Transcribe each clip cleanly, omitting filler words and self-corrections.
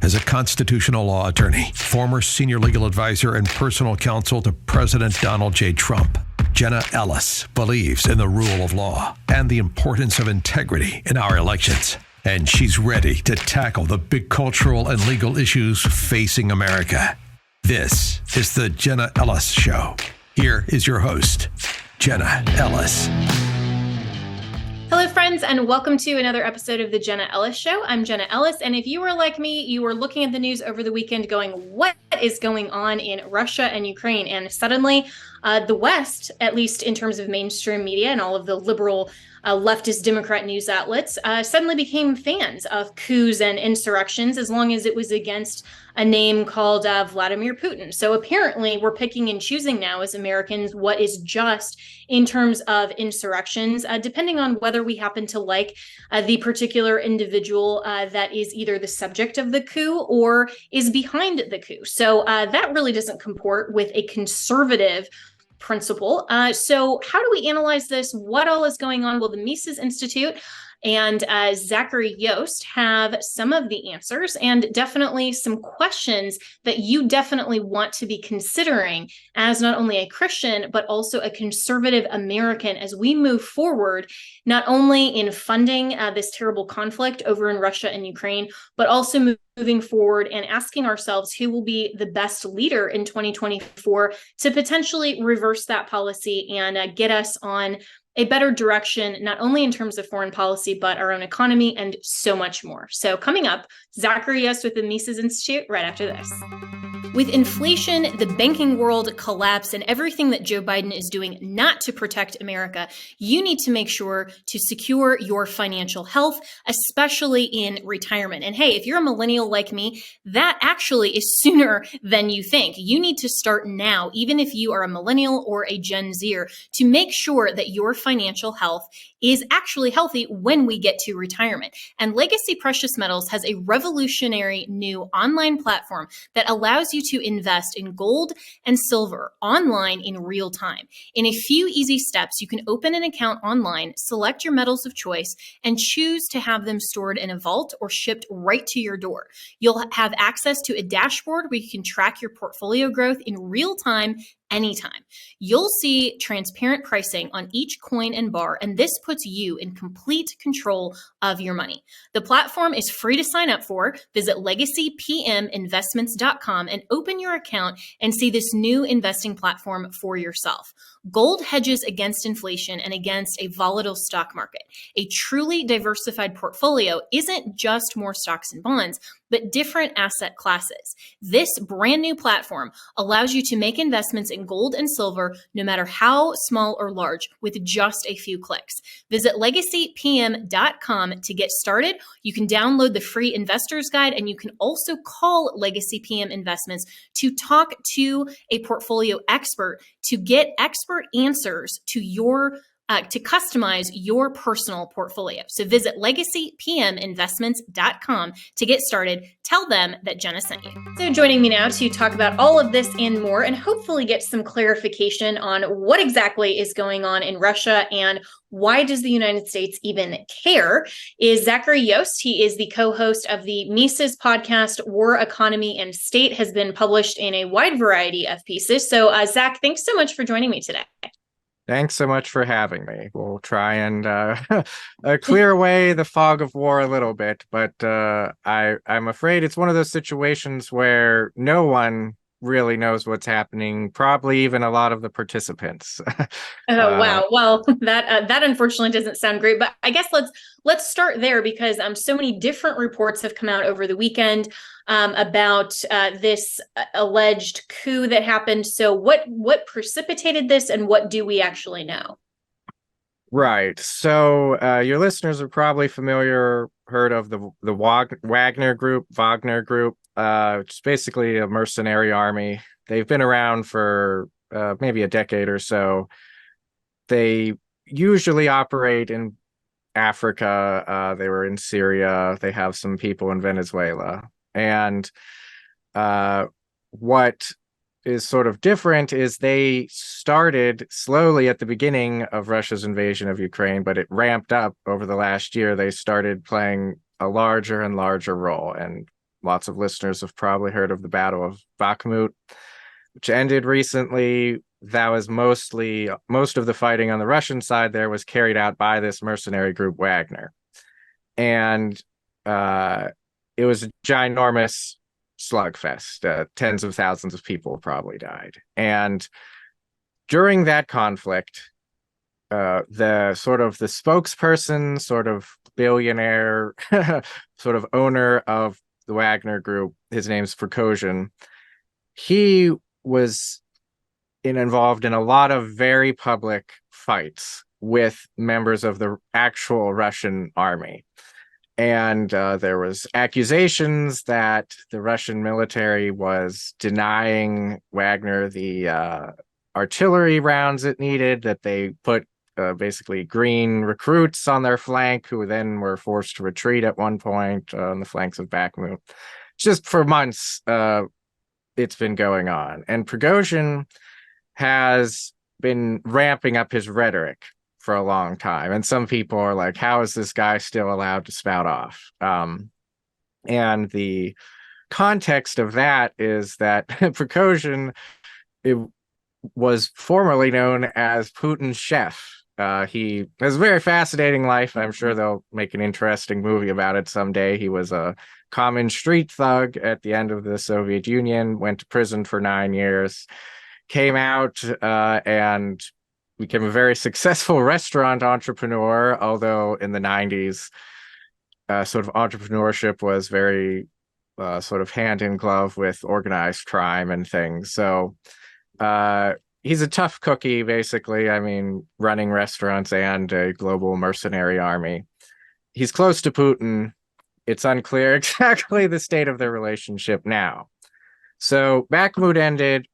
As a constitutional law attorney, former senior legal advisor and personal counsel to President Donald J. Trump, Jenna Ellis believes in the rule of law and the importance of integrity in our elections. And she's ready to tackle the big cultural and legal issues facing America. This is the Jenna Ellis Show. Here is your host, Jenna Ellis. Hello, friends, and welcome to another episode of the Jenna Ellis Show. I'm Jenna Ellis, and if you were like me, you were looking at the news over the weekend going, what is going on in Russia and Ukraine? And suddenly, the West, at least in terms of mainstream media and all of the liberal leftist Democrat news outlets, suddenly became fans of coups and insurrections as long as it was against a name called Vladimir Putin. So apparently we're picking and choosing now as Americans what is just in terms of insurrections, depending on whether we happen to like the particular individual that is either the subject of the coup or is behind the coup. So that really doesn't comport with a conservative principle. So how do we analyze this? What all is going on? Well, the Mises Institute and Zachary Yost have some of the answers and definitely some questions that you definitely want to be considering as not only a Christian, but also a conservative American as we move forward, not only in funding this terrible conflict over in Russia and Ukraine, but also moving forward and asking ourselves who will be the best leader in 2024 to potentially reverse that policy and get us on a better direction, not only in terms of foreign policy, but our own economy and so much more. So coming up, Zachary Yost with the Mises Institute right after this. With inflation, the banking world collapse, and everything that Joe Biden is doing not to protect America, you need to make sure to secure your financial health, especially in retirement. And hey, if you're a millennial like me, that actually is sooner than you think. You need to start now, even if you are a millennial or a Gen Zer, to make sure that your financial health is actually healthy when we get to retirement. And Legacy Precious Metals has a revolutionary new online platform that allows you to invest in gold and silver online in real time. In a few easy steps, you can open an account online, select your metals of choice, and choose to have them stored in a vault or shipped right to your door. You'll have access to a dashboard where you can track your portfolio growth in real time anytime. You'll see transparent pricing on each coin and bar, and this puts you in complete control of your money. The platform is free to sign up for. Visit legacypminvestments.com and open your account and see this new investing platform for yourself. Gold hedges against inflation and against a volatile stock market. A truly diversified portfolio isn't just more stocks and bonds, but different asset classes. This brand new platform allows you to make investments in gold and silver, no matter how small or large, with just a few clicks. Visit legacypm.com to get started. You can download the free investor's guide, and you can also call Legacy PM Investments to talk to a portfolio expert to get expert answers to your to customize your personal portfolio. So visit legacypminvestments.com to get started. Tell them that Jenna sent you. So joining me now to talk about all of this and more, and hopefully get some clarification on what exactly is going on in Russia and why does the United States even care, is Zachary Yost. He is the co-host of the Mises podcast, War, Economy, and State, has been published in a wide variety of pieces. So Zach, thanks so much for joining me today. Thanks so much for having me. We'll try and clear away the fog of war a little bit, but I'm afraid it's one of those situations where no one really knows what's happening, probably even a lot of the participants. Oh, wow. Well, that unfortunately doesn't sound great, but I guess let's start there because so many different reports have come out over the weekend about this alleged coup that happened. So what precipitated this and what do we actually know? Right. So your listeners are probably heard of the Wagner Group, which is basically a mercenary army. They've been around for maybe a decade or so. They usually operate in Africa. They were in Syria. They have some people in Venezuela. And what is sort of different is they started slowly at the beginning of Russia's invasion of Ukraine, but it ramped up over the last year. They started playing a larger and larger role. And lots of listeners have probably heard of the Battle of Bakhmut, which ended recently. That was most of the fighting on the Russian side there was carried out by this mercenary group Wagner. And it was a ginormous slugfest. Tens of thousands of people probably died. And during that conflict, the spokesperson, sort of billionaire, sort of owner of the Wagner Group, his name's Prigozhin, he was involved in a lot of very public fights with members of the actual Russian army. And there was accusations that the Russian military was denying Wagner the artillery rounds it needed, that they put basically green recruits on their flank who then were forced to retreat at one point on the flanks of Bakhmut. Just for months, it's been going on. And Prigozhin has been ramping up his rhetoric for a long time. And some people are like, how is this guy still allowed to spout off? And the context of that is that Prigozhin was formerly known as Putin's chef. He has a very fascinating life. I'm sure they'll make an interesting movie about it someday. He was a common street thug at the end of the Soviet Union, went to prison for 9 years, came out and became a very successful restaurant entrepreneur, although in the 90s, sort of entrepreneurship was very sort of hand in glove with organized crime and things. So he's a tough cookie, basically. I mean, running restaurants and a global mercenary army. He's close to Putin. It's unclear exactly the state of their relationship now. So Bakhmut ended.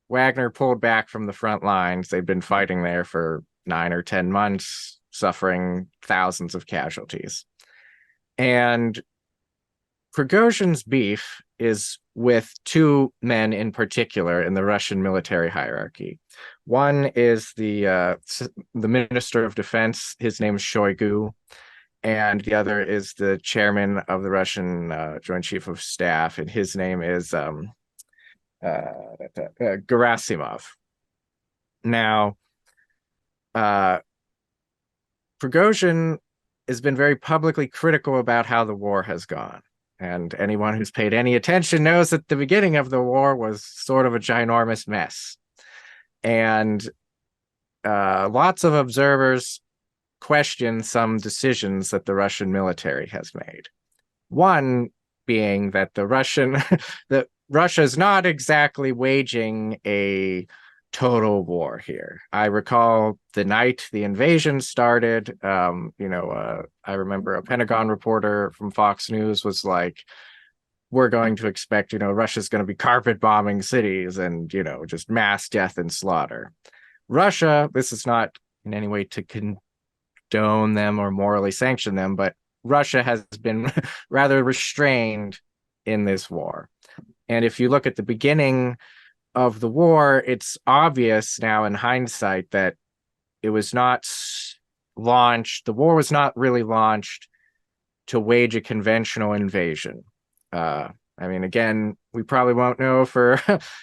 Wagner pulled back from the front lines. They've been fighting there for 9 or 10 months, suffering thousands of casualties. And Prigozhin's beef is with two men in particular in the Russian military hierarchy. One is the Minister of Defense. His name is Shoigu. And the other is the chairman of the Russian Joint Chief of Staff, and his name is Gerasimov. Now, Prigozhin has been very publicly critical about how the war has gone. And anyone who's paid any attention knows that the beginning of the war was sort of a ginormous mess. And lots of observers question some decisions that the Russian military has made. One being that that Russia's not exactly waging a total war here. I recall the night the invasion started, I remember a Pentagon reporter from Fox News was like, we're going to expect, Russia's going to be carpet bombing cities and, just mass death and slaughter. Russia, this is not in any way to condone them or morally sanction them, but Russia has been rather restrained in this war. And if you look at the beginning of the war, it's obvious now in hindsight that it was not launched, the war was not really launched to wage a conventional invasion. Again, we probably won't know for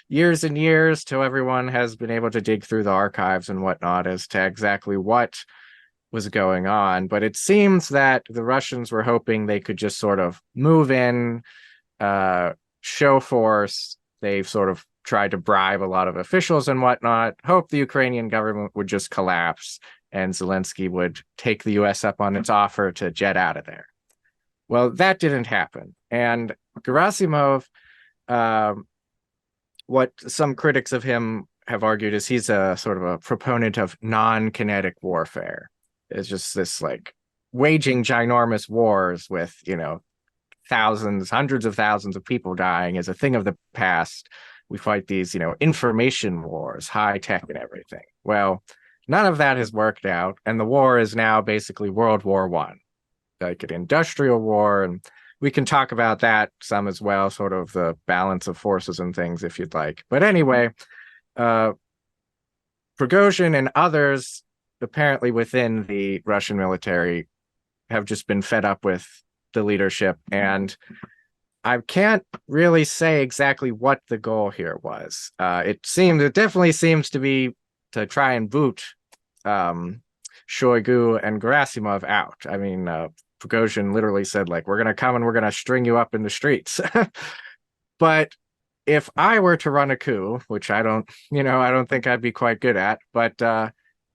years and years till everyone has been able to dig through the archives and whatnot as to exactly what was going on. But it seems that the Russians were hoping they could just sort of move in, show force. They've sort of tried to bribe a lot of officials and whatnot, hope the Ukrainian government would just collapse and Zelensky would take the US up on its offer to jet out of there. Well, that didn't happen. And Gerasimov, what some critics of him have argued is he's a sort of a proponent of non-kinetic warfare. It's just this like waging ginormous wars with, thousands, hundreds of thousands of people dying is a thing of the past. We fight these, information wars, high tech and everything. Well, none of that has worked out. And the war is now basically World War I, like an industrial war. And we can talk about that some as well, sort of the balance of forces and things if you'd like. But anyway, Prigozhin and others apparently within the Russian military have just been fed up with the leadership. And I can't really say exactly what the goal here was. It definitely seems to be to try and boot Shoigu and Gerasimov out. I mean, Prigozhin literally said, like, we're going to come and we're going to string you up in the streets. But if I were to run a coup, which I don't think I'd be quite good at, but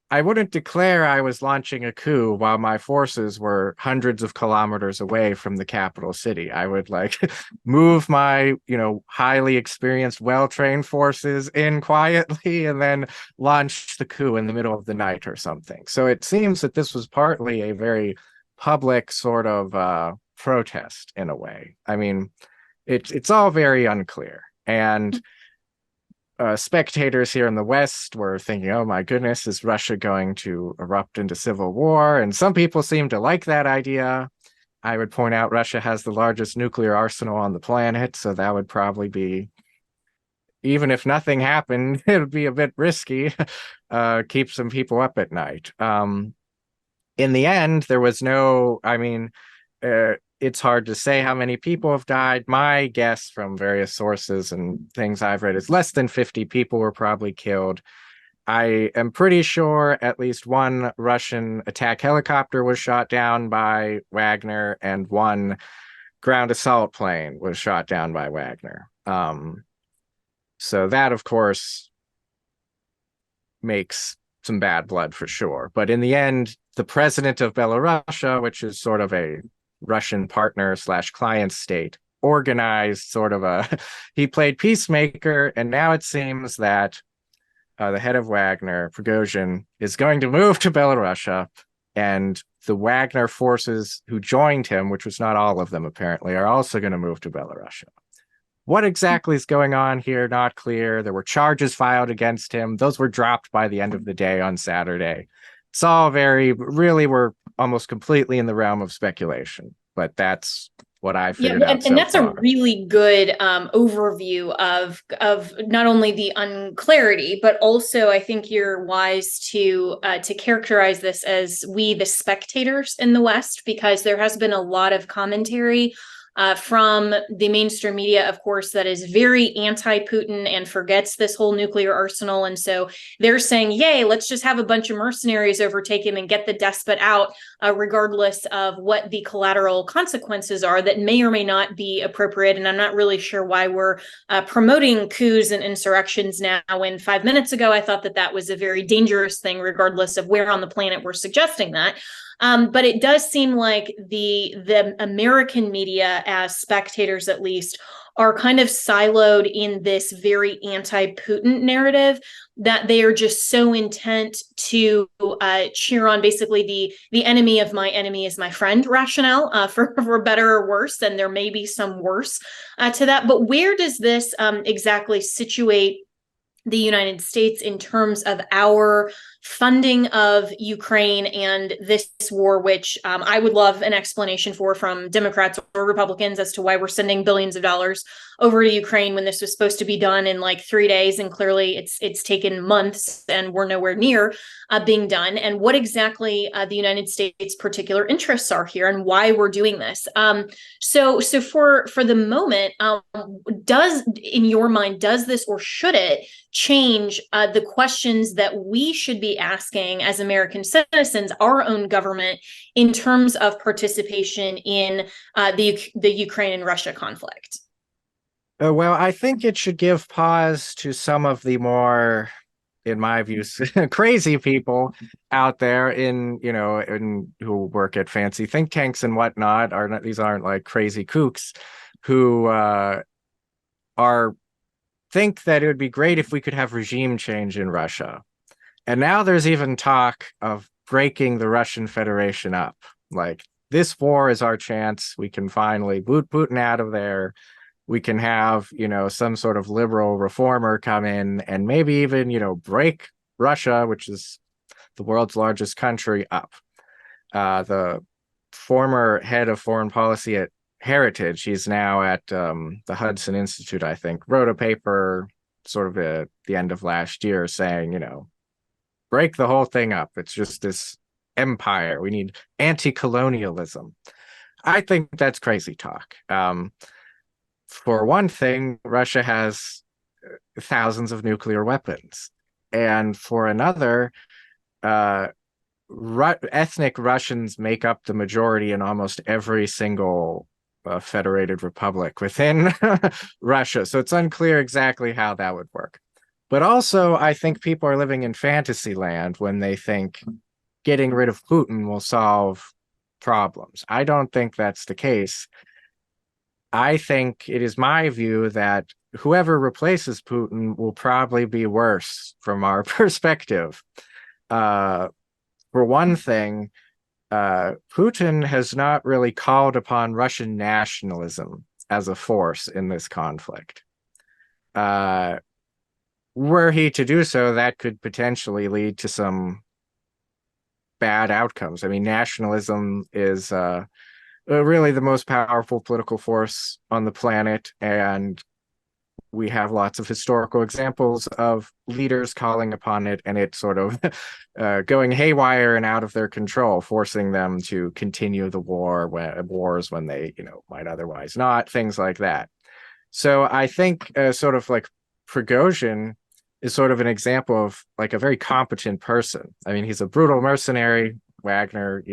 I wouldn't declare I was launching a coup while my forces were hundreds of kilometers away from the capital city. I would like move my, highly experienced, well-trained forces in quietly and then launch the coup in the middle of the night or something. So it seems that this was partly a very public sort of protest in a way. I mean, it's all very unclear. And spectators here in the West were thinking, oh my goodness, is Russia going to erupt into civil war? And some people seem to like that idea. I would point out Russia has the largest nuclear arsenal on the planet, so that would probably be, even if nothing happened, it would be a bit risky, keep some people up at night. In the end, there was it's hard to say how many people have died. My guess from various sources and things I've read is less than 50 people were probably killed. I am pretty sure at least one Russian attack helicopter was shot down by Wagner and one ground assault plane was shot down by Wagner. So that, of course, makes some bad blood for sure. But in the end, the president of Belarus, which is sort of a Russian partner / client state, organized he played peacemaker, and now it seems that the head of Wagner, Prigozhin, is going to move to Belarus, and the Wagner forces who joined him, which was not all of them apparently, are also going to move to Belarus. What exactly is going on here? Not clear. There were charges filed against him. Those were dropped by the end of the day on Saturday. It's all we're almost completely in the realm of speculation, but that's what I figured out. And that's a really good overview of not only the unclarity, but also I think you're wise to characterize this as we, the spectators in the West, because there has been a lot of commentary from the mainstream media, of course, that is very anti-Putin and forgets this whole nuclear arsenal. And so they're saying, yay, let's just have a bunch of mercenaries overtake him and get the despot out, regardless of what the collateral consequences are that may or may not be appropriate. And I'm not really sure why we're promoting coups and insurrections now, when 5 minutes ago, I thought that was a very dangerous thing, regardless of where on the planet we're suggesting that. But it does seem like the American media, as spectators at least, are kind of siloed in this very anti-Putin narrative, that they are just so intent to cheer on basically the enemy of my enemy is my friend rationale, for better or worse, and there may be some worse to that. But where does this exactly situate the United States in terms of our funding of Ukraine and this war, which I would love an explanation from Democrats or Republicans as to why we're sending billions of dollars over to Ukraine when this was supposed to be done in like 3 days, and clearly it's taken months and we're nowhere near being done, and what exactly the United States' particular interests are here and why we're doing this. So for the moment, in your mind, does this or should it change the questions that we should be asking as American citizens, our own government, in terms of participation in the Ukraine and Russia conflict? Well, I think it should give pause to some of the more, in my view, crazy people out there who work at fancy think tanks and whatnot. These aren't like crazy kooks who think that it would be great if we could have regime change in Russia. And now there's even talk of breaking the Russian Federation up. Like, this war is our chance. We can finally boot Putin out of there. We can have, some sort of liberal reformer come in and maybe even, break Russia, which is the world's largest country, up. The former head of foreign policy at Heritage, he's now at the Hudson Institute, I think, wrote a paper sort of at the end of last year saying, break the whole thing up. It's just this empire. We need anti-colonialism. I think that's crazy talk. for one thing, Russia has thousands of nuclear weapons. And for another, ethnic Russians make up the majority in almost every single federated republic within Russia. So it's unclear exactly how that would work. But also, I think people are living in fantasy land when they think getting rid of Putin will solve problems. I don't think that's the case. I think it is my view that whoever replaces Putin will probably be worse from our perspective. For one thing, Putin has not really called upon Russian nationalism as a force in this conflict. Were he to do so, that could potentially lead to some bad outcomes. I mean, nationalism is really the most powerful political force on the planet, and we have lots of historical examples of leaders calling upon it and it sort of going haywire and out of their control, forcing them to continue the wars when they, might otherwise not, things like that. So I think sort of like Prigozhin is sort of an example of like a very competent person. I mean, he's a brutal mercenary. Wagner,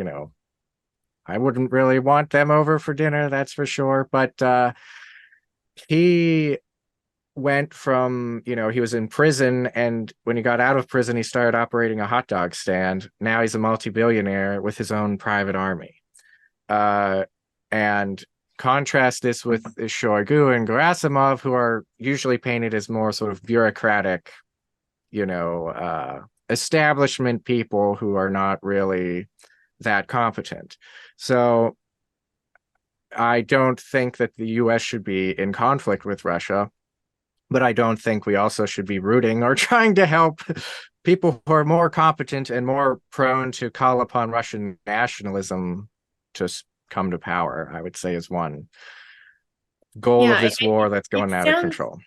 I wouldn't really want them over for dinner, that's for sure. But he went from, he was in prison, and when he got out of prison, he started operating a hot dog stand. Now he's a multi-billionaire with his own private army. And contrast this with Shoigu and Gerasimov, who are usually painted as more sort of bureaucratic, establishment people who are not really that competent. So I don't think that the US should be in conflict with Russia, but I don't think we also should be rooting or trying to help people who are more competent and more prone to call upon Russian nationalism to come to power, I would say, is one goal of this war that's going out of control.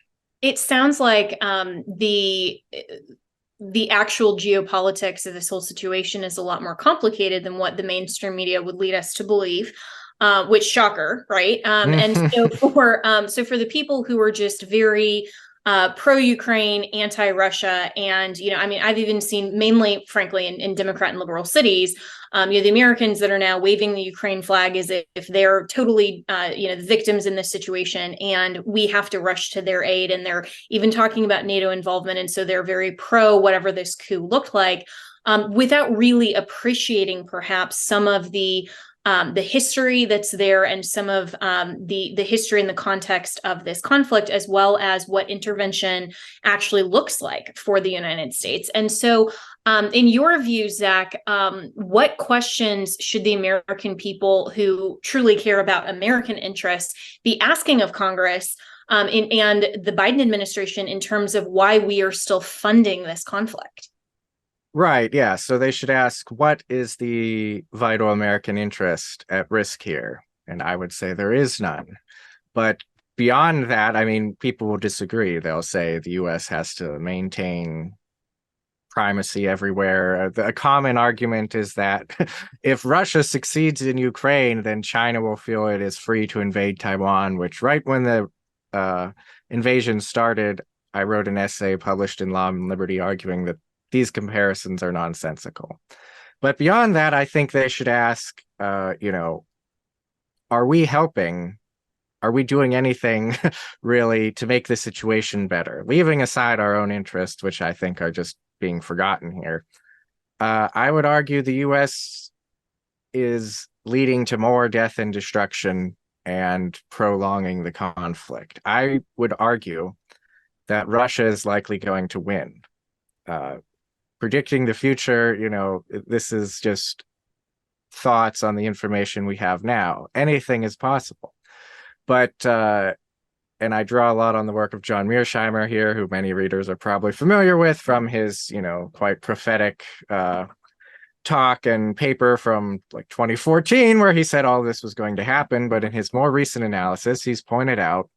It sounds like the actual geopolitics of this whole situation is a lot more complicated than what the mainstream media would lead us to believe. Which shocker, right? And so for the people who are just very pro-Ukraine, anti-Russia, and I've even seen mainly, frankly, in Democrat and liberal cities, the Americans that are now waving the Ukraine flag as if they're totally the victims in this situation, and we have to rush to their aid, and they're even talking about NATO involvement, and so they're very pro whatever this coup looked like, without really appreciating perhaps some of the history that's there, and some of the history and the context of this conflict, as well as what intervention actually looks like for the United States. And so, in your view, Zach, what questions should the American people who truly care about American interests be asking of Congress and the Biden administration in terms of why we are still funding this conflict? Right, yeah. So they should ask, what is the vital American interest at risk here? And I would say there is none. But beyond that, I mean, people will disagree. They'll say the US has to maintain primacy everywhere. A common argument is that if Russia succeeds in Ukraine, then China will feel it is free to invade Taiwan, which right when the invasion started, I wrote an essay published in Law and Liberty arguing that these comparisons are nonsensical. But beyond that, I think they should ask, are we helping? Are we doing anything really to make the situation better? Leaving aside our own interests, which I think are just being forgotten here. I would argue the US is leading to more death and destruction and prolonging the conflict. I would argue that Russia is likely going to win. Predicting the future, this is just thoughts on the information we have now. Anything is possible. But, and I draw a lot on the work of John Mearsheimer here, who many readers are probably familiar with from his, quite prophetic talk and paper from like 2014, where he said all this was going to happen. But in his more recent analysis, he's pointed out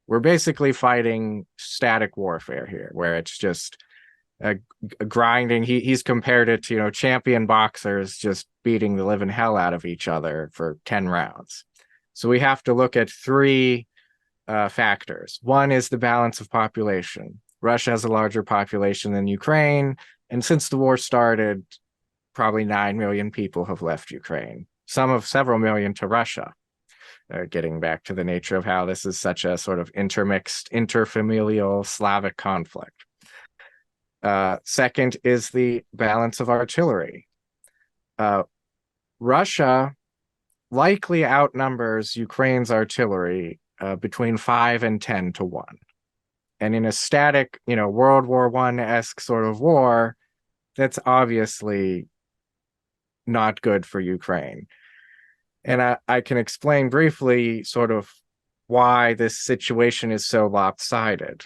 we're basically fighting static warfare here, where it's just grinding. He's compared it to, champion boxers just beating the living hell out of each other for 10 rounds. So we have to look at three factors. One is the balance of population. Russia has a larger population than Ukraine, and since the war started, probably 9 million people have left Ukraine, some of several million to Russia. Getting back to the nature of how this is such a sort of intermixed, interfamilial Slavic conflict. Second is the balance of artillery. Russia likely outnumbers Ukraine's artillery between 5 and 10 to 1. And in a static, World War I-esque sort of war, that's obviously not good for Ukraine. And I can explain briefly sort of why this situation is so lopsided.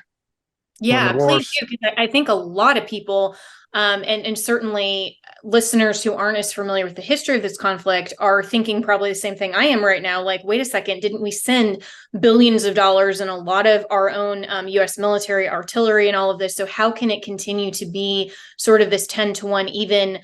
Yeah, please do, because I think a lot of people, and certainly listeners who aren't as familiar with the history of this conflict, are thinking probably the same thing I am right now. Like, wait a second, didn't we send billions of dollars and a lot of our own U.S. military artillery and all of this? So how can it continue to be sort of this 10 to 1 even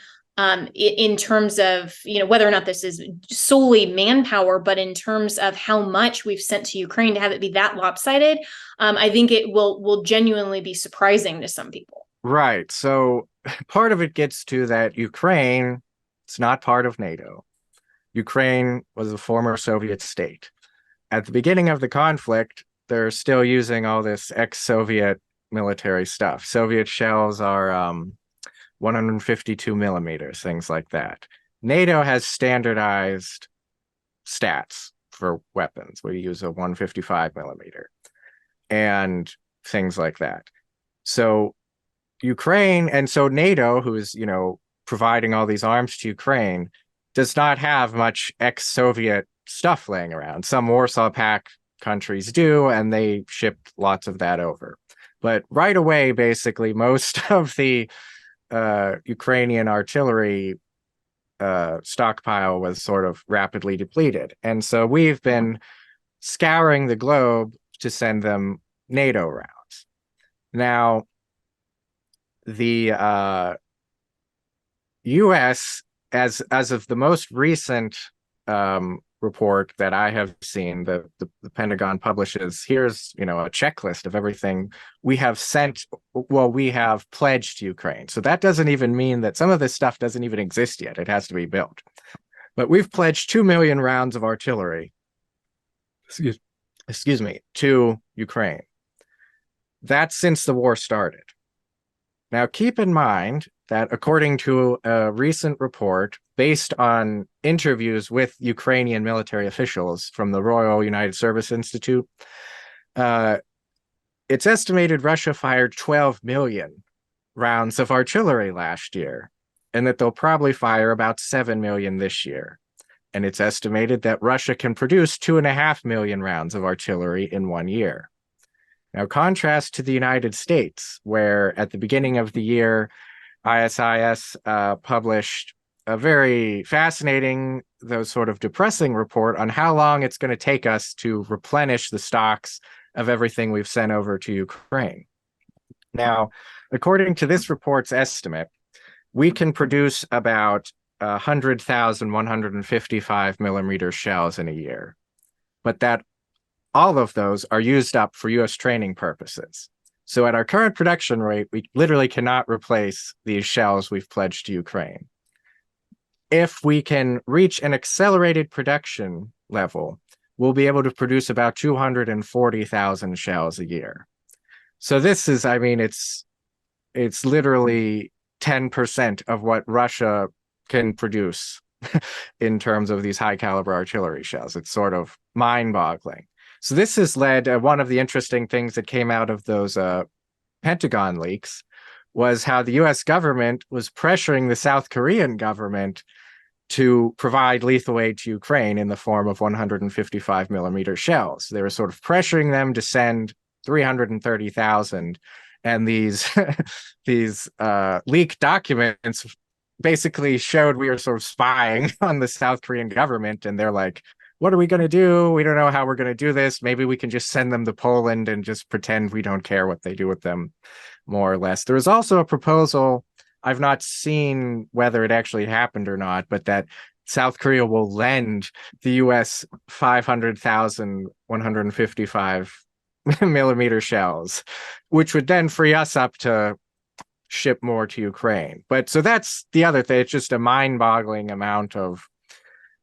in terms of, whether or not this is solely manpower, but in terms of how much we've sent to Ukraine, to have it be that lopsided, I think it will genuinely be surprising to some people. Right. So part of it gets to that Ukraine, it's not part of NATO. Ukraine was a former Soviet state. At the beginning of the conflict, they're still using all this ex-Soviet military stuff. Soviet shells are 152 millimeters, things like that. NATO has standardized stats for weapons. We use a 155 millimeter and things like that. So Ukraine, and so NATO, who is, providing all these arms to Ukraine, does not have much ex-Soviet stuff laying around. Some Warsaw Pact countries do, and they shipped lots of that over. But right away, basically, most of the Ukrainian artillery stockpile was sort of rapidly depleted. And so we've been scouring the globe to send them NATO rounds. Now, the U.S., as of the most recent report that I have seen, the Pentagon publishes, here's, a checklist of everything we have we have pledged to Ukraine. So that doesn't even mean that some of this stuff doesn't even exist yet. It has to be built. But we've pledged 2 million rounds of artillery, excuse me, to Ukraine. That's since the war started. Now, keep in mind that according to a recent report based on interviews with Ukrainian military officials from the Royal United Service Institute, it's estimated Russia fired 12 million rounds of artillery last year, and that they'll probably fire about 7 million this year. And it's estimated that Russia can produce 2.5 million rounds of artillery in 1 year. Now, contrast to the United States, where at the beginning of the year, ISIS published a very fascinating, though sort of depressing report on how long it's going to take us to replenish the stocks of everything we've sent over to Ukraine. Now, according to this report's estimate, we can produce about 100,000 155 millimeter shells in a year, but that all of those are used up for U.S. training purposes. So at our current production rate, we literally cannot replace these shells we've pledged to Ukraine. If we can reach an accelerated production level, we'll be able to produce about 240,000 shells a year. So this is, it's literally 10% of what Russia can produce in terms of these high caliber artillery shells. It's sort of mind-boggling. So this has led, one of the interesting things that came out of those Pentagon leaks was how the US government was pressuring the South Korean government to provide lethal aid to Ukraine in the form of 155 millimeter shells. They were sort of pressuring them to send 330,000. And these leaked documents basically showed we were sort of spying on the South Korean government. And they're like, what are we going to do? We don't know how we're going to do this. Maybe we can just send them to Poland and just pretend we don't care what they do with them, more or less. There was also a proposal, I've not seen whether it actually happened or not, but that South Korea will lend the US 500,000 155 millimeter shells, which would then free us up to ship more to Ukraine. But so that's the other thing. It's just a mind-boggling amount of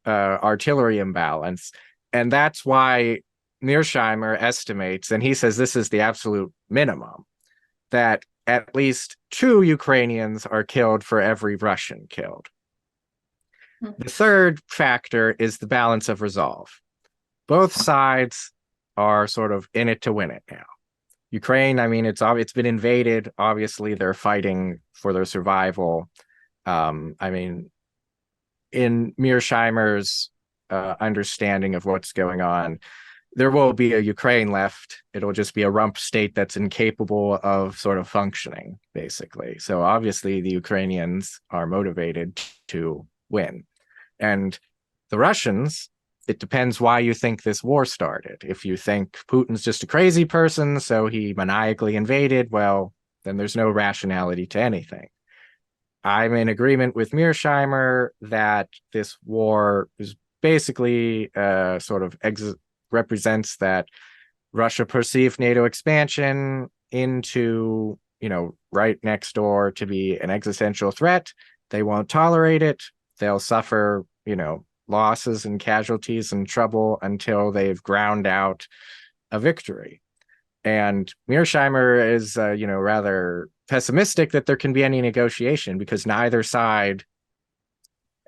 artillery imbalance. And that's why Mearsheimer estimates, and he says this is the absolute minimum, that at least 2 Ukrainians are killed for every Russian killed. The third factor is the balance of resolve. Both sides are sort of in it to win it now. Ukraine, I mean, it's been invaded. Obviously, they're fighting for their survival. I mean, in Mearsheimer's understanding of what's going on, there will be a Ukraine left. It'll just be a rump state that's incapable of sort of functioning, basically. So obviously, the Ukrainians are motivated to win. And the Russians, it depends why you think this war started. If you think Putin's just a crazy person, so he maniacally invaded, well, then there's no rationality to anything. I'm in agreement with Mearsheimer that this war is basically sort of represents that Russia perceived NATO expansion into, right next door to be an existential threat. They won't tolerate it. They'll suffer, losses and casualties and trouble until they've ground out a victory. And Mearsheimer is, rather pessimistic that there can be any negotiation because neither side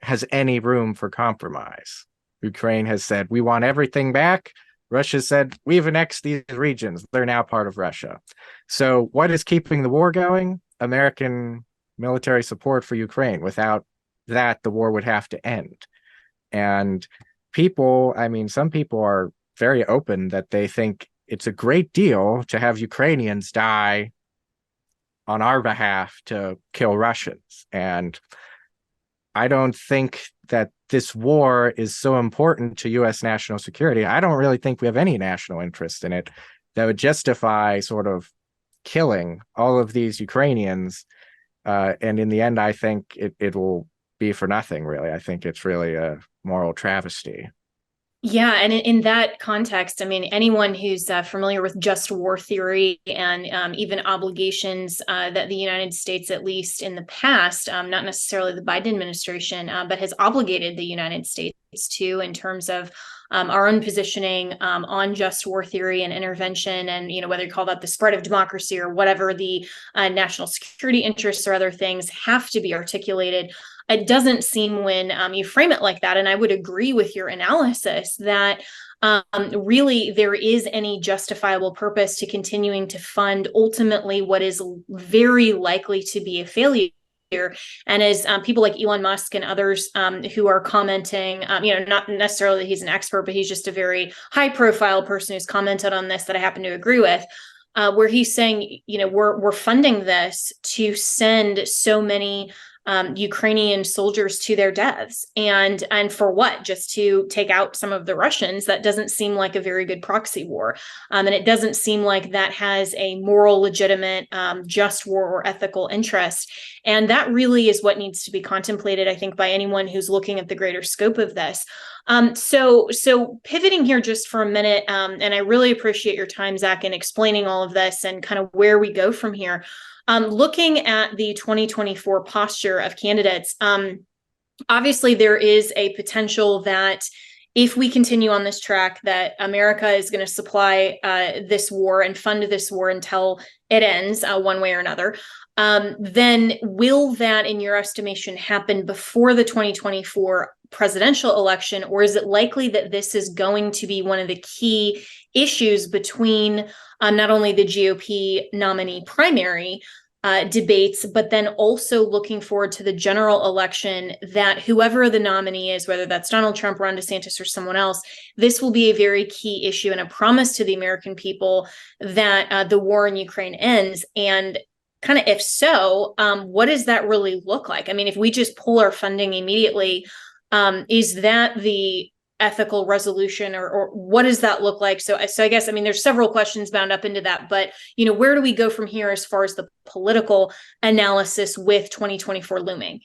has any room for compromise. Ukraine has said, we want everything back. Russia said, we've annexed these regions. They're now part of Russia. So what is keeping the war going? American military support for Ukraine. Without that, the war would have to end. And some people are very open that they think it's a great deal to have Ukrainians die on our behalf to kill Russians. And I don't think that this war is so important to U.S. national security. I don't really think we have any national interest in it that would justify sort of killing all of these Ukrainians. And in the end, I think it will be for nothing, really. I think it's really a moral travesty. Yeah, and in that context, I mean, anyone who's familiar with just war theory and even obligations that the United States, at least in the past, not necessarily the Biden administration, but has obligated the United States to in terms of our own positioning on just war theory and intervention, and whether you call that the spread of democracy or whatever the national security interests or other things have to be articulated. It doesn't seem when you frame it like that, and I would agree with your analysis that really there is any justifiable purpose to continuing to fund ultimately what is very likely to be a failure. And as people like Elon Musk and others who are commenting, not necessarily that he's an expert, but he's just a very high profile person who's commented on this that I happen to agree with, where he's saying, we're funding this to send so many Ukrainian soldiers to their deaths, and for what? Just to take out some of the Russians? That doesn't seem like a very good proxy war, and it doesn't seem like that has a moral, legitimate, just war or ethical interest. And that really is what needs to be contemplated, I think, by anyone who's looking at the greater scope of this. So pivoting here just for a minute, and I really appreciate your time, Zach, in explaining all of this and kind of where we go from here. Looking at the 2024 posture of candidates, obviously there is a potential that if we continue on this track, that America is going to supply this war and fund this war until it ends one way or another. Then will that, in your estimation, happen before the 2024 presidential election, or is it likely that this is going to be one of the key issues between not only the GOP nominee primary debates, but then also looking forward to the general election, that whoever the nominee is, whether that's Donald Trump, Ron DeSantis, or someone else, this will be a very key issue and a promise to the American people that the war in Ukraine ends? And kind of, if so, what does that really look like? I mean, if we just pull our funding immediately, is that the ethical resolution, or what does that look like? So I guess, I mean, there's several questions bound up into that, but, where do we go from here as far as the political analysis with 2024 looming?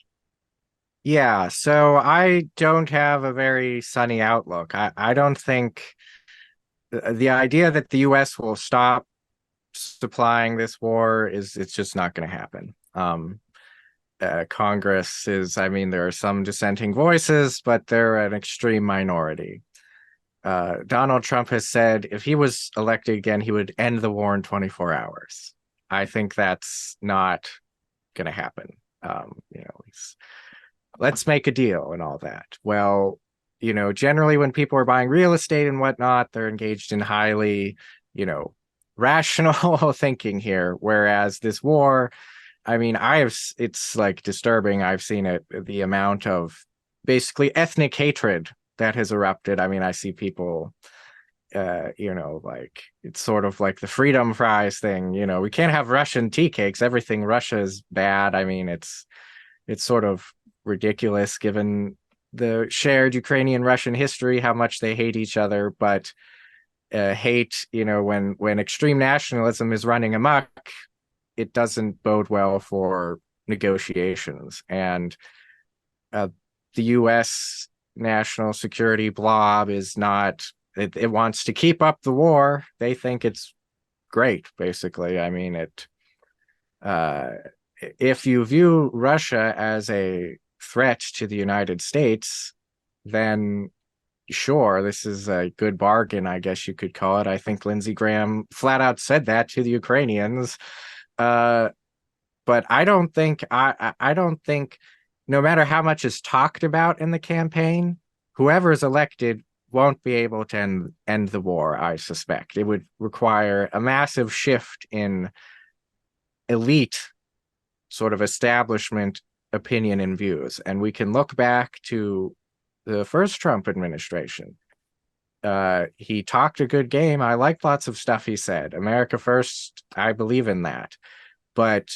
Yeah, so I don't have a very sunny outlook. I don't think the idea that the US will stop supplying this war it's just not going to happen. Congress is, I mean, there are some dissenting voices, but they're an extreme minority. Donald Trump has said if he was elected again, he would end the war in 24 hours. I think that's not going to happen. Let's make a deal and all that. Well, generally when people are buying real estate and whatnot, they're engaged in highly, rational thinking here. Whereas this war, I mean, it's like disturbing. I've seen it, the amount of basically ethnic hatred that has erupted. I mean, I see people, like it's sort of like the freedom fries thing. We can't have Russian tea cakes. Everything Russia is bad. I mean, it's sort of ridiculous given the shared Ukrainian-Russian history, how much they hate each other. But hate, when extreme nationalism is running amok, it doesn't bode well for negotiations. And the U.S. national security blob is not, it wants to keep up the war. They think it's great, basically. I mean, if you view Russia as a threat to the United States, then sure, this is a good bargain, I guess you could call it. I think Lindsey Graham flat out said that to the Ukrainians. But I don't think no matter how much is talked about in the campaign, whoever is elected won't be able to end the war, I suspect. It would require a massive shift in elite sort of establishment opinion and views. And we can look back to the first Trump administration. He talked a good game. I liked lots of stuff he said. America first, I believe in that. But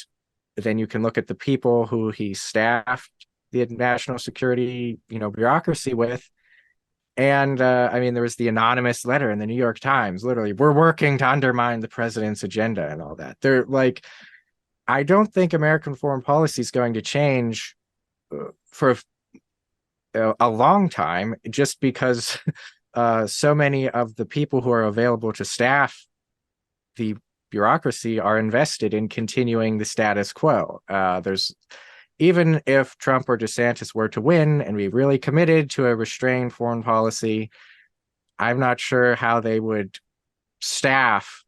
then you can look at the people who he staffed the national security, bureaucracy with. And I mean, there was the anonymous letter in the New York Times, literally, we're working to undermine the president's agenda and all that. They're like, I don't think American foreign policy is going to change for a long time, just because so many of the people who are available to staff the bureaucracy are invested in continuing the status quo. Even if Trump or DeSantis were to win and be really committed to a restrained foreign policy, I'm not sure how they would staff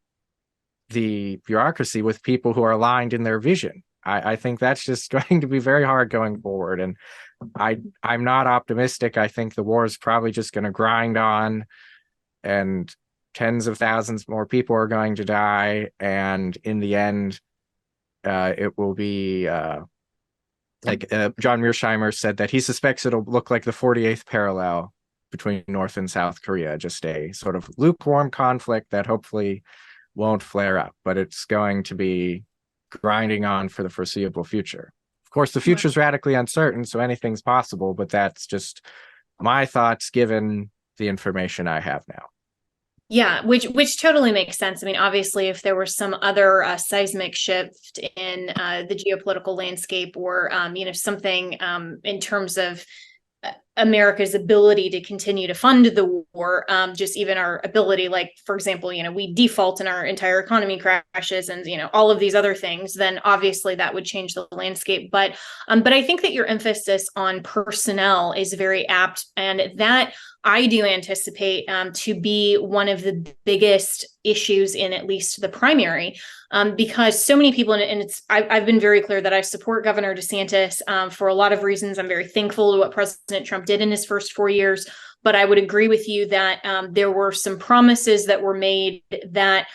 the bureaucracy with people who are aligned in their vision. I think that's just going to be very hard going forward. And I'm not optimistic. I think the war is probably just going to grind on, and tens of thousands more people are going to die. And in the end, it will be like John Mearsheimer said that he suspects it'll look like the 48th parallel between North and South Korea, just a sort of lukewarm conflict that hopefully won't flare up, but it's going to be grinding on for the foreseeable future. Of course, the future is radically uncertain, so anything's possible, but that's just my thoughts given the information I have now. Yeah, which totally makes sense. I mean, obviously, if there was some other seismic shift in the geopolitical landscape, or something in terms of America's ability to continue to fund the war, just even our ability, like, for example, we default and our entire economy crashes, and all of these other things, then obviously that would change the landscape. But I think that your emphasis on personnel is very apt, and that I do anticipate to be one of the biggest issues in at least the primary, because so many people, and I've been very clear that I support Governor DeSantis for a lot of reasons. I'm very thankful to what President Trump did in his first 4 years, but I would agree with you that there were some promises that were made that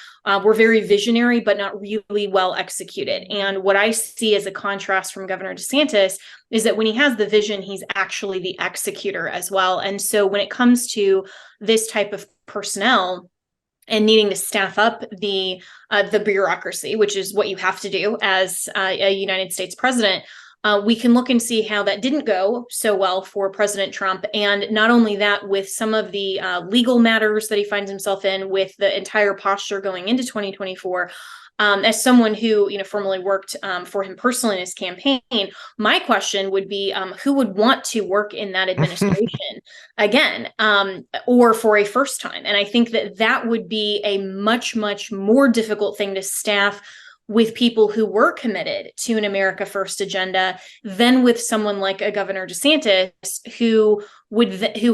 were very visionary, but not really well executed. And what I see as a contrast from Governor DeSantis is that when he has the vision, he's actually the executor as well. And so when it comes to this type of personnel and needing to staff up the bureaucracy, which is what you have to do as a United States president, we can look and see how that didn't go so well for President Trump. And not only that, with some of the legal matters that he finds himself in, with the entire posture going into 2024, as someone who, formerly worked for him personally in his campaign, my question would be, who would want to work in that administration again, or for a first time? And I think that would be a much, much more difficult thing to staff with people who were committed to an America First agenda than with someone like a Governor DeSantis, who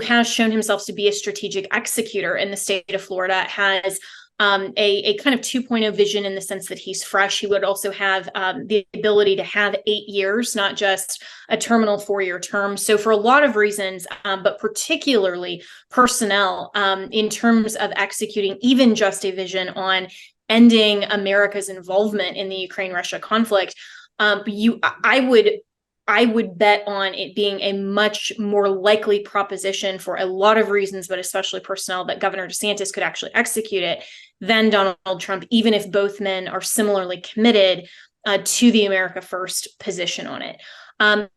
has shown himself to be a strategic executor in the state of Florida, has a kind of 2.0 vision in the sense that he's fresh. He would also have the ability to have 8 years, not just a terminal 4-year term. So for a lot of reasons, but particularly personnel, in terms of executing even just a vision on ending America's involvement in the Ukraine-Russia conflict, I would bet on it being a much more likely proposition for a lot of reasons, but especially personnel, that Governor DeSantis could actually execute it than Donald Trump, even if both men are similarly committed to the America First position on it.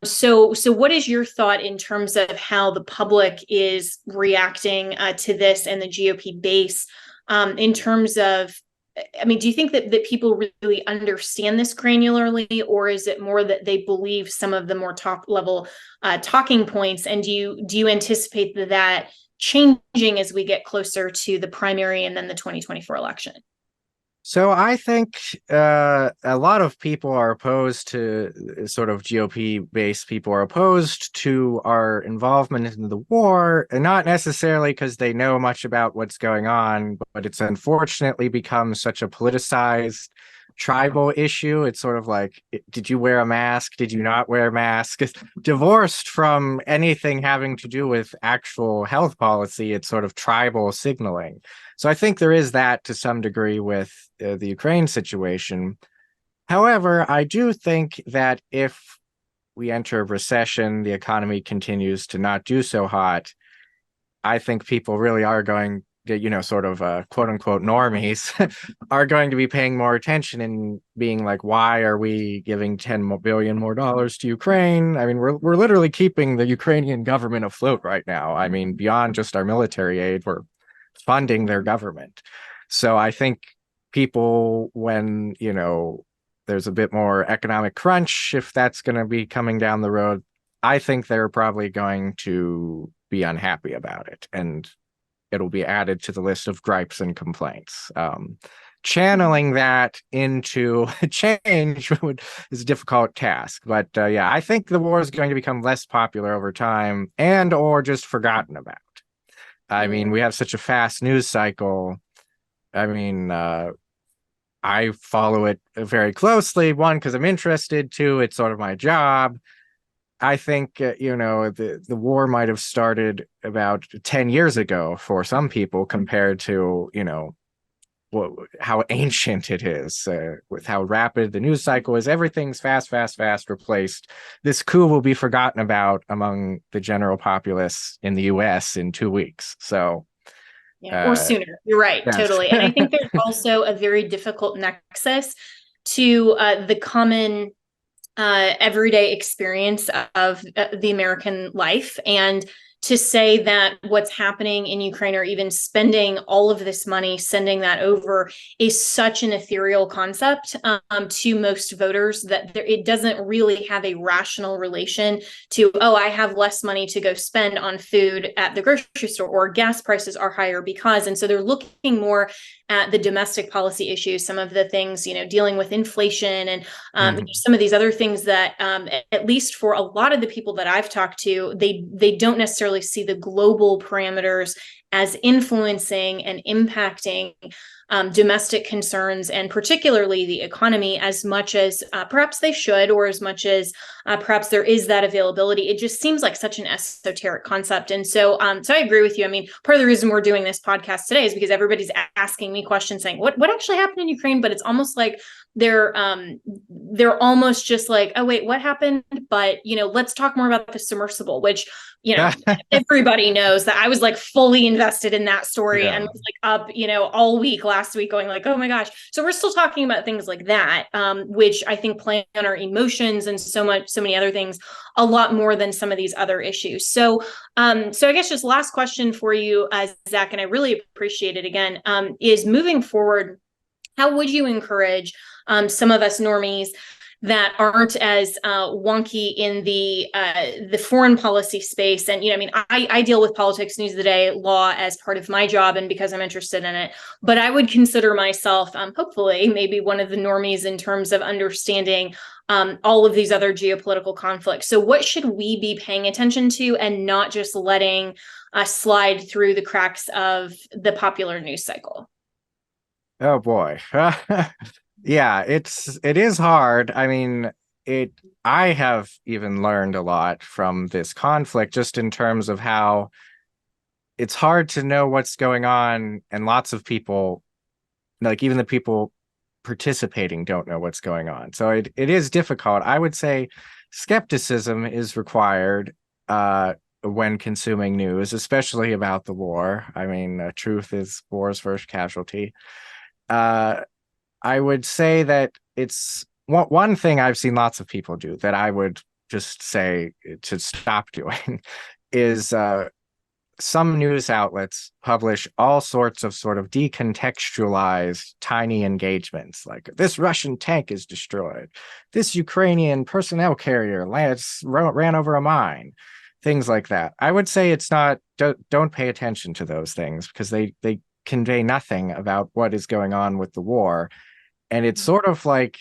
So what is your thought in terms of how the public is reacting to this and the GOP base, in terms of, do you think that people really understand this granularly, or is it more that they believe some of the more top level talking points? And do you anticipate that changing as we get closer to the primary and then the 2024 election? So I think a lot of people are opposed to, sort of GOP-based people are opposed to our involvement in the war, and not necessarily because they know much about what's going on, but it's unfortunately become such a politicized tribal issue. It's sort of like, did you wear a mask? Did you not wear a mask? It's divorced from anything having to do with actual health policy. It's sort of tribal signaling. So I think there is that to some degree with the Ukraine situation. However, I do think that if we enter a recession, the economy continues to not do so hot, I think people really are going to, sort of quote unquote normies are going to be paying more attention and being like, why are we giving $10 billion more to Ukraine? I mean, we're literally keeping the Ukrainian government afloat right now. I mean, beyond just our military aid, we're funding their government. So I think people, when, there's a bit more economic crunch, if that's going to be coming down the road, I think they're probably going to be unhappy about it. And it'll be added to the list of gripes and complaints. Channeling that into change is a difficult task. But yeah, I think the war is going to become less popular over time, and or just forgotten about. I mean, we have such a fast news cycle. I mean, I follow it very closely. One, because I'm interested. Two, it's sort of my job. I think, the war might have started about 10 years ago for some people compared to, how ancient it is, with how rapid the news cycle is. Everything's fast replaced. This coup will be forgotten about among the general populace in the US in 2 weeks. So, or sooner. You're right. Yes. Totally. And I think there's also a very difficult nexus to the common everyday experience of the American life. And to say that what's happening in Ukraine, or even spending all of this money, sending that over, is such an ethereal concept to most voters that it doesn't really have a rational relation to, I have less money to go spend on food at the grocery store, or gas prices are higher because. And so they're looking more at the domestic policy issues, some of the things, dealing with inflation and some of these other things that, at least for a lot of the people that I've talked to, they don't necessarily see the global parameters as influencing and impacting domestic concerns, and particularly the economy, as much as perhaps they should, or as much as perhaps there is that availability. It just seems like such an esoteric concept. And so I agree with you. I mean, part of the reason we're doing this podcast today is because everybody's asking me questions saying, what actually happened in Ukraine? But it's almost like they're almost just like, oh wait, what happened? But let's talk more about the submersible, which everybody knows that I was like fully invested in that story, and was like up all week last week going like, oh my gosh. So we're still talking about things like that, which I think play on our emotions and so many other things a lot more than some of these other issues. So I guess just last question for you, Zach, and I really appreciate it again, is moving forward. how would you encourage some of us normies that aren't as wonky in the foreign policy space? And, I deal with politics, news of the day, law as part of my job and because I'm interested in it. But I would consider myself, hopefully, maybe one of the normies in terms of understanding all of these other geopolitical conflicts. So what should we be paying attention to and not just letting slide through the cracks of the popular news cycle? Oh boy. Yeah, it is hard. I mean, I have even learned a lot from this conflict, just in terms of how it's hard to know what's going on, and lots of people, like even the people participating, don't know what's going on. So it is difficult. I would say skepticism is required when consuming news, especially about the war. I mean, truth is war's first casualty. I would say that it's one thing I've seen lots of people do that I would just say to stop doing is some news outlets publish all sorts of sort of decontextualized tiny engagements, like this Russian tank is destroyed, this Ukrainian personnel carrier ran over a mine, things like that. I would say don't pay attention to those things, because they convey nothing about what is going on with the war. And it's sort of like,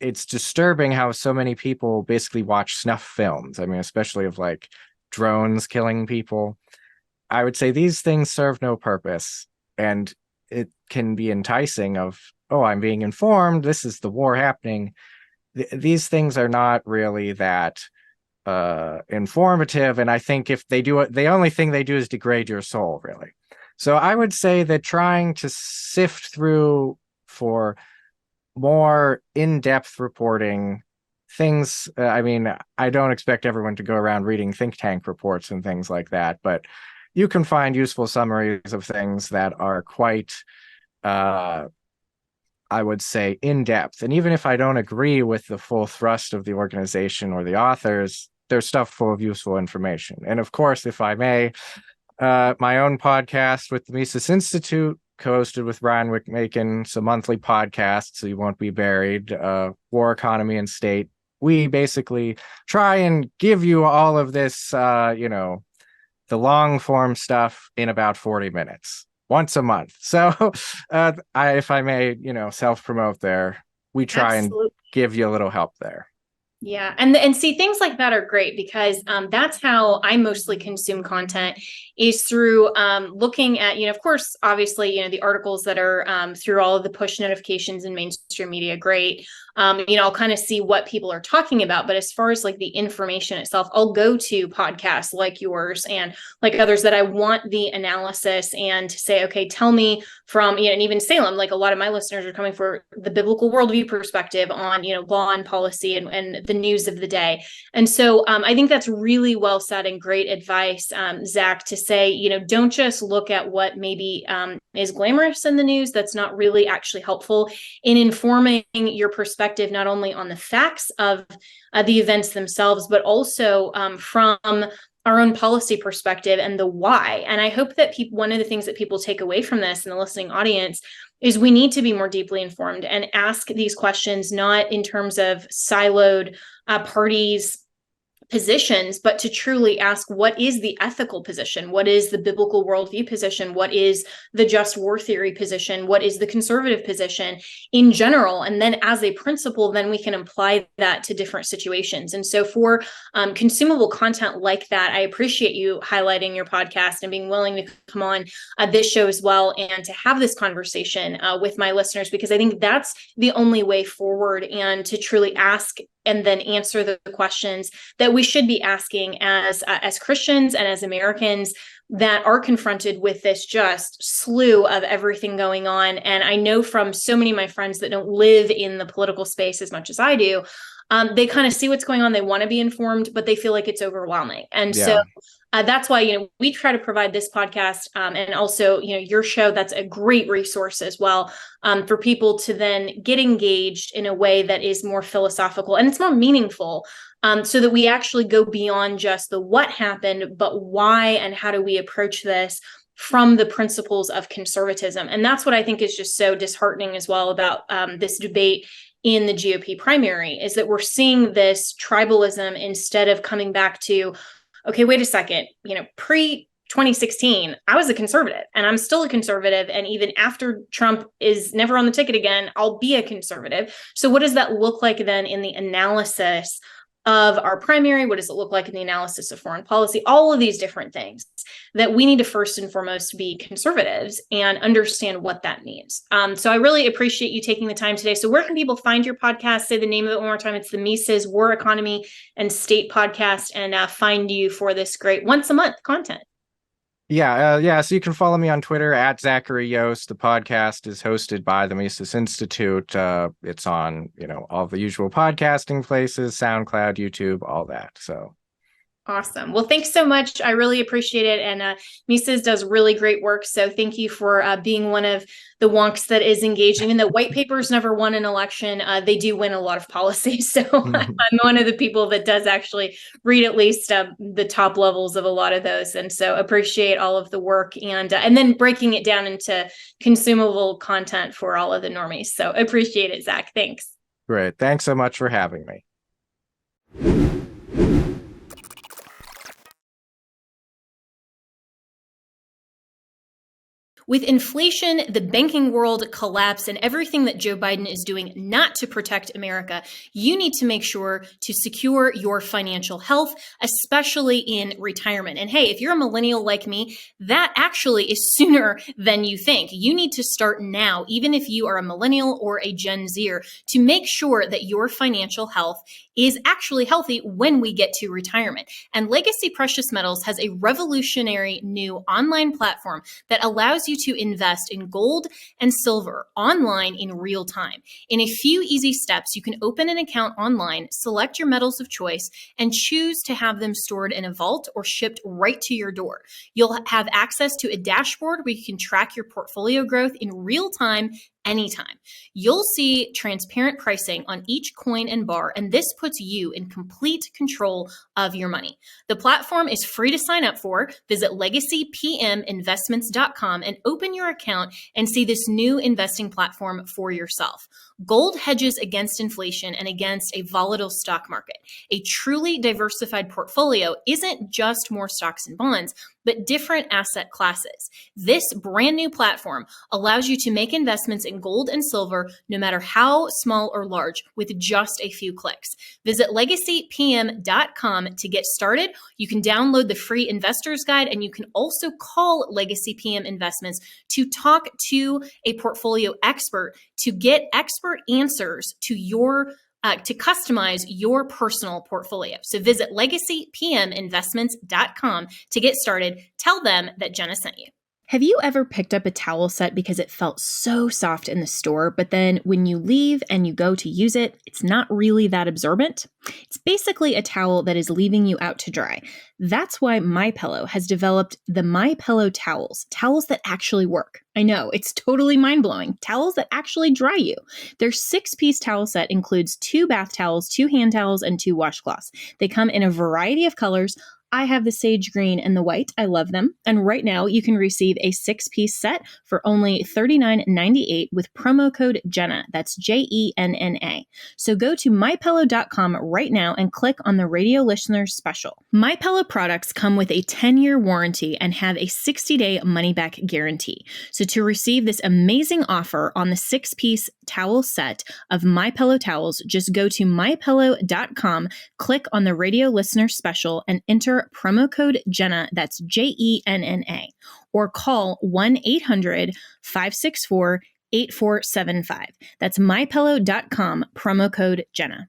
it's disturbing how so many people basically watch snuff films. I mean, especially of like drones killing people. I would say these things serve no purpose, and it can be enticing of, oh, I'm being informed, this is the war happening. These things are not really that informative. And I think if they do it, the only thing they do is degrade your soul, really. So I would say that trying to sift through for more in-depth reporting things, I mean, I don't expect everyone to go around reading think tank reports and things like that, but you can find useful summaries of things that are quite, I would say, in-depth. And even if I don't agree with the full thrust of the organization or the authors, there's stuff full of useful information. And of course, if I may, my own podcast with the Mises Institute, co-hosted with Ryan Wickmakin, it's a monthly podcast, so you won't be buried, War, Economy, and State. We basically try and give you all of this, the long form stuff in about 40 minutes, once a month. So if I may, self-promote there, we try and give you a little help there. Yeah. And see, things like that are great, because that's how I mostly consume content, is through looking at, of course, obviously, the articles that are through all of the push notifications in mainstream media. Great. I'll kind of see what people are talking about. But as far as like the information itself, I'll go to podcasts like yours and like others that I want the analysis, and to say, okay, tell me from, and even Salem, like a lot of my listeners are coming for the biblical worldview perspective on, law and policy and the news of the day. And so I think that's really well said and great advice, Zach, to say, don't just look at what maybe is glamorous in the news. That's not really actually helpful in informing your perspective, not only on the facts of the events themselves, but also from our own policy perspective and the why. And I hope that one of the things that people take away from this in the listening audience is we need to be more deeply informed and ask these questions, not in terms of siloed parties' positions, but to truly ask, what is the ethical position? What is the biblical worldview position? What is the just war theory position? What is the conservative position in general? And then as a principle, then we can apply that to different situations. And so for consumable content like that, I appreciate you highlighting your podcast and being willing to come on this show as well, and to have this conversation with my listeners, because I think that's the only way forward, and to truly ask and then answer the questions that we should be asking as Christians and as Americans that are confronted with this just slew of everything going on. And I know from so many of my friends that don't live in the political space as much as I do, they kind of see what's going on. They want to be informed, but they feel like it's overwhelming. And so that's why, we try to provide this podcast and also, your show. That's a great resource as well for people to then get engaged in a way that is more philosophical and it's more meaningful, so that we actually go beyond just the what happened, but why and how do we approach this from the principles of conservatism. And that's what I think is just so disheartening as well about this debate in the GOP primary, is that we're seeing this tribalism instead of coming back to, okay, wait a second, pre 2016, I was a conservative and I'm still a conservative. And even after Trump is never on the ticket again, I'll be a conservative. So what does that look like then in the analysis of our primary? What does it look like in the analysis of foreign policy? All of these different things that we need to first and foremost be conservatives and understand what that means. So I really appreciate you taking the time today. So where can people find your podcast? Say the name of it one more time. It's the Mises War, Economy, and State podcast, and find you for this great once a month content. Yeah. So you can follow me on Twitter at Zachary Yost. The podcast is hosted by the Mises Institute. It's on, all the usual podcasting places, SoundCloud, YouTube, all that. So. Awesome. Well, thanks so much. I really appreciate it. And Mises does really great work. So thank you for being one of the wonks that is engaging. And the white papers never won an election. They do win a lot of policy. So I'm one of the people that does actually read at least the top levels of a lot of those. And so appreciate all of the work and then breaking it down into consumable content for all of the normies. So appreciate it, Zach. Thanks. Great. Thanks so much for having me. With inflation, the banking world collapse, and everything that Joe Biden is doing not to protect America, you need to make sure to secure your financial health, especially in retirement. And hey, if you're a millennial like me, that actually is sooner than you think. You need to start now, even if you are a millennial or a Gen Zer, to make sure that your financial health is actually healthy when we get to retirement. And Legacy Precious Metals has a revolutionary new online platform that allows you to invest in gold and silver online in real time. In a few easy steps, you can open an account online, select your metals of choice, and choose to have them stored in a vault or shipped right to your door. You'll have access to a dashboard where you can track your portfolio growth in real time anytime. You'll see transparent pricing on each coin and bar, and this puts you in complete control of your money. The platform is free to sign up for. Visit legacypminvestments.com and open your account and see this new investing platform for yourself. Gold hedges against inflation and against a volatile stock market. A truly diversified portfolio isn't just more stocks and bonds, but different asset classes. This brand new platform allows you to make investments in gold and silver, no matter how small or large, with just a few clicks. Visit legacypm.com to get started. You can download the free investor's guide, and you can also call Legacy PM Investments to talk to a portfolio expert to get expert answers to your to customize your personal portfolio. So visit legacypminvestments.com to get started. Tell them that Jenna sent you. Have you ever picked up a towel set because it felt so soft in the store, but then when you leave and you go to use it, it's not really that absorbent? It's basically a towel that is leaving you out to dry. That's why MyPillow has developed the MyPillow towels that actually work. I know, it's totally mind-blowing. Towels that actually dry you. Their 6-piece towel set includes 2 bath towels, 2 hand towels, and 2 washcloths. They come in a variety of colors. I have the sage green and the white. I love them. And right now you can receive a 6-piece set for only $39.98 with promo code Jenna. That's JENNA. So go to mypillow.com right now and click on the radio listeners special. MyPillow products come with a 10-year warranty and have a 60-day money-back guarantee. So to receive this amazing offer on the 6-piece towel set of MyPillow towels, just go to mypillow.com, click on the radio listener special, and enter promo code Jenna, that's JENNA, or call 1-800-564-8475. That's mypillow.com, promo code Jenna.